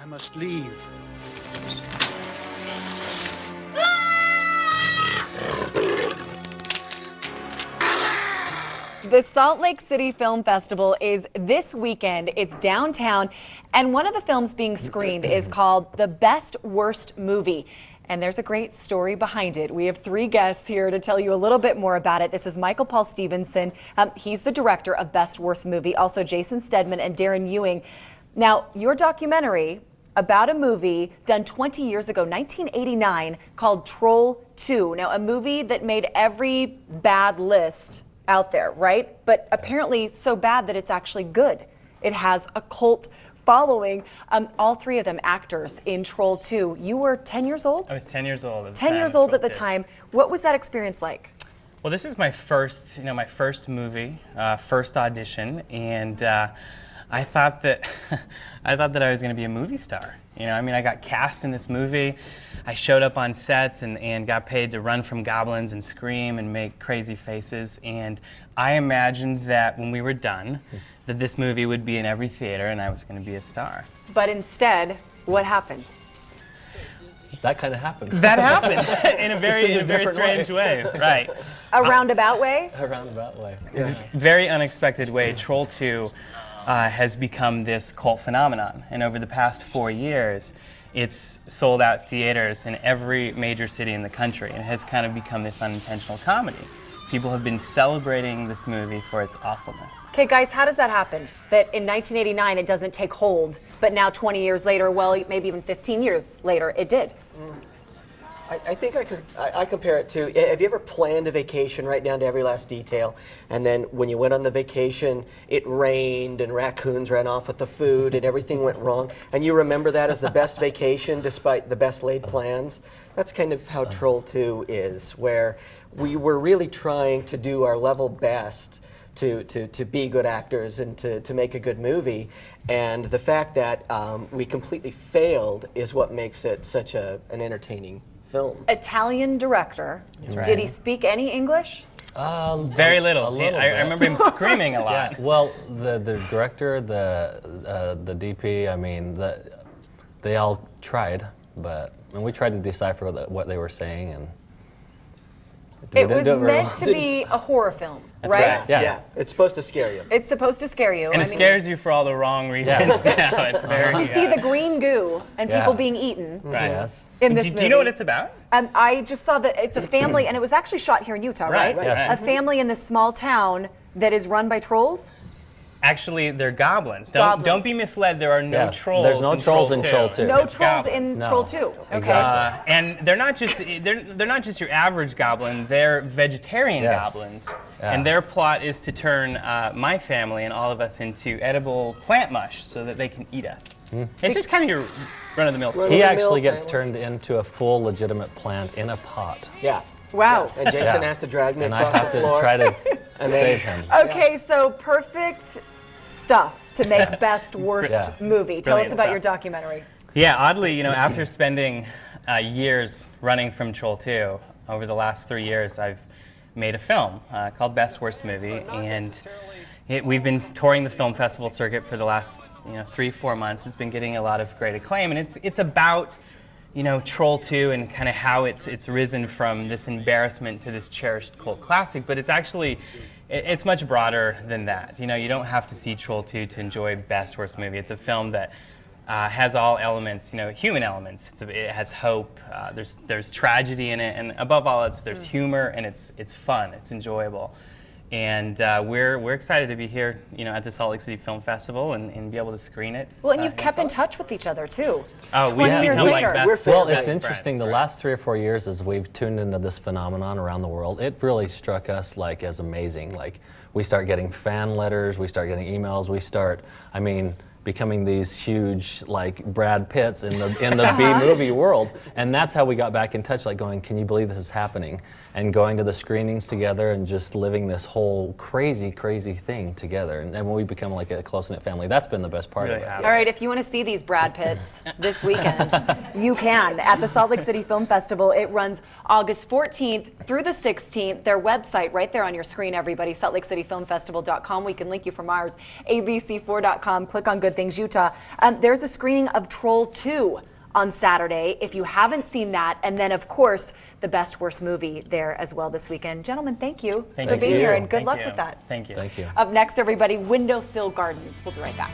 I must leave. The Salt Lake City Film Festival is this weekend. It's downtown, and one of the films being screened is called The Best Worst Movie. And there's a great story behind it. We have three guests here to tell you a little bit more about it. This is Michael Paul Stevenson. He's the director of Best Worst Movie. Also Jason Stedman and Darren Ewing. Now, your documentary about a movie done 20 years ago, 1989, called Troll 2. Now, a movie that made every bad list out there, right? But apparently so bad that it's actually good. It has a cult following. All three of them actors in Troll 2. You were 10 years old? I was 10 years old at the 10 time. years old at the 2. time. What was that experience like? Well, this is my first, my first movie, first audition, and I thought that I was going to be a movie star. I got cast in this movie. I showed up on sets and got paid to run from goblins and scream and make crazy faces. And I imagined that when we were done, that this movie would be in every theater and I was going to be a star. But instead, what happened? That kind of happened. That happened in a very strange way. Right. A roundabout way? A roundabout way. Yeah. Very unexpected way. Troll 2 has become this cult phenomenon, and over the past 4 years, it's sold out theaters in every major city in the country, and has kind of become this unintentional comedy. People have been celebrating this movie for its awfulness. Okay, guys, how does that happen? That in 1989 it doesn't take hold, but now 20 years later, well, maybe even 15 years later, it did. I think I compare it to, have you ever planned a vacation right down to every last detail, and then when you went on the vacation, it rained and raccoons ran off with the food and everything went wrong, and you remember that as the best vacation despite the best laid plans? That's kind of how Troll 2 is, where we were really trying to do our level best to be good actors and to make a good movie. And the fact that we completely failed is what makes it such an entertaining film. Italian director. Right. Did he speak any English? Very little. I remember him screaming a lot. Yeah. Well, the director, the DP, they all tried, and we tried to decipher what they were saying, and it was meant to be a horror film, right? Yeah. It's supposed to scare you. It's supposed to scare you. And it scares you for all the wrong reasons. Yeah. It's very, you see the green goo and people being eaten right. Yes. in this movie. Do you know what it's about? I just saw that it's a family, and it was actually shot here in Utah, right? Yes. A family in this small town that is run by trolls? Actually, they're goblins. Don't be misled. There are no trolls. There's no trolls in Troll 2. No trolls in Troll 2. Okay. Exactly. And they're not just your average goblin. They're vegetarian goblins, and their plot is to turn my family and all of us into edible plant mush so that they can eat us. It's just kind of your run-of-the-mill story. He actually gets turned into a full legitimate plant in a pot. Yeah. Wow. And Jason has to drag me And I across have the to floor. try to save him. Okay, so perfect stuff to make best worst movie. Tell us Brilliant about stuff. your documentary. Yeah, oddly, after spending years running from Troll 2, over the last 3 years, I've made a film called Best Worst Movie, and we've been touring the film festival circuit for the last 3-4 months. It's been getting a lot of great acclaim, and it's about Troll 2 and kind of how it's risen from this embarrassment to this cherished cult classic, but it's much broader than that. You don't have to see Troll 2 to enjoy Best Worst Movie. It's a film that has all elements, human elements. It has hope. There's tragedy in it, and above all, there's humor, and it's fun. It's enjoyable. And we're excited to be here, at the Salt Lake City Film Festival and be able to screen it. Well, and you've kept in touch with each other too. Oh, 20 years later. Well, it's interesting. The last 3 or 4 years, as we've tuned into this phenomenon around the world, it really struck us as amazing. Like, we start getting fan letters, we start getting emails, we start, becoming these huge Brad Pitts in the B-movie world, and that's how we got back in touch. Going, can you believe this is happening? And going to the screenings together and just living this whole crazy thing together, and we become like a close-knit family. That's been the best part of it. All right, if you want to see these Brad Pitts this weekend, you can at the Salt Lake City Film Festival. It runs August 14th through the 16th. Their website right there on your screen, everybody, saltlakecityfilmfestival.com. We can link you from ours, abc4.com. Click on Good Good Things Utah. There's a screening of Troll 2 on Saturday, if you haven't seen that. And then, of course, the Best Worst Movie there as well this weekend. Gentlemen, thank you for being here, and good luck with that. Thank you. Thank you. Up next, everybody, Windowsill Gardens. We'll be right back.